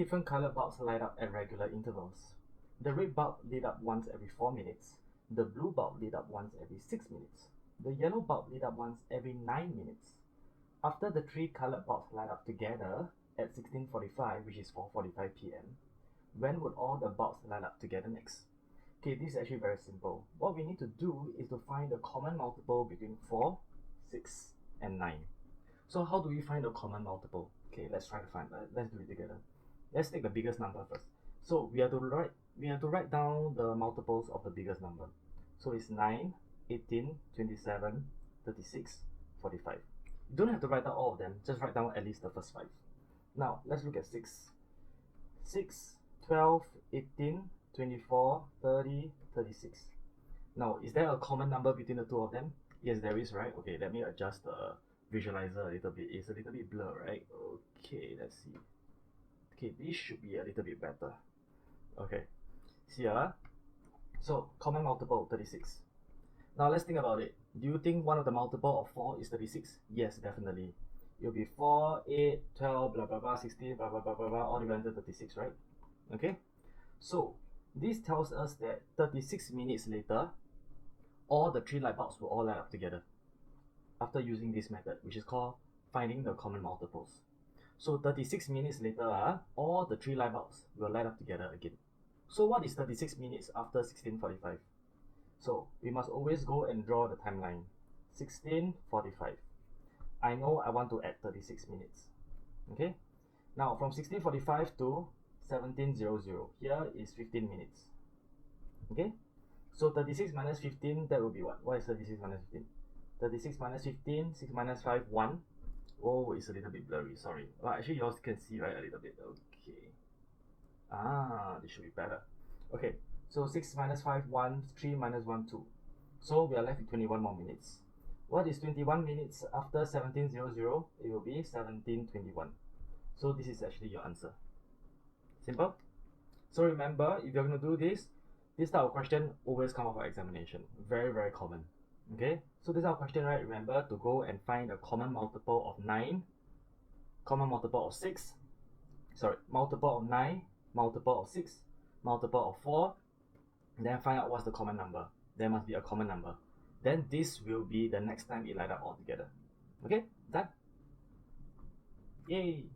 different colored bulbs light up at regular intervals. The red bulb lit up once every 4 minutes. The blue bulb lit up once every 6 minutes. The yellow bulb lit up once every 9 minutes. After the three colored bulbs light up together at 16:45, which is 4:45 p.m., when would all the bulbs light up together next? Okay, this is actually very simple. What we need to do is to find the common multiple between 4, 6, and 9. So how do we find the common multiple? Okay, let's try to find that. Let's do it together. Let's take the biggest number first. So we have to write down the multiples of the biggest number. So it's 9, 18, 27, 36, 45. You don't have to write down all of them, just write down at least the first 5. Now let's look at 6. 6, 12, 18, 24, 30, 36. Now, is there a common number between the two of them? Yes, there is, right? Okay, let me adjust the visualizer a little bit. It's a little bit blur, right? Okay, let's see. Okay, this should be a little bit better. Okay, see so common multiple 36. Now let's think about it. Do you think one of the multiple of 4 is 36? Yes, definitely. It'll be 4, 8, 12, blah blah blah, 16, blah blah blah blah blah, all the way until 36, right? Okay, so this tells us that 36 minutes later, all the three light bulbs will all light up together after using this method, which is called finding the common multiples. So 36 minutes later, all the three light bulbs will light up together again. So what is 36 minutes after 16:45? So we must always go and draw the timeline. 16:45. I know I want to add 36 minutes. Okay? Now from 16:45 to 17:00, here is 15 minutes. Okay? So 36 minus 15, that will be what? What is 36 minus 15? 36 minus 15, 6 minus 5, 1. Oh, it's a little bit blurry, sorry. Well, actually yours can see, right, a little bit. Okay. This should be better. Okay, so 6 minus 5, 1, 3 minus 1, 2. So we are left with 21 more minutes. What is 21 minutes after 17:00? It will be 17:21. So this is actually your answer. Simple? So remember, if you're going to do this type of question always come up for examination. Very, very common. Okay, so this type of question, right, remember to go and find a common multiple of 9, common multiple of 6, multiple of 9, multiple of 6, multiple of 4, then find out what's the common number. There must be a common number. Then this will be the next time it light up all together. Okay, done? Yay!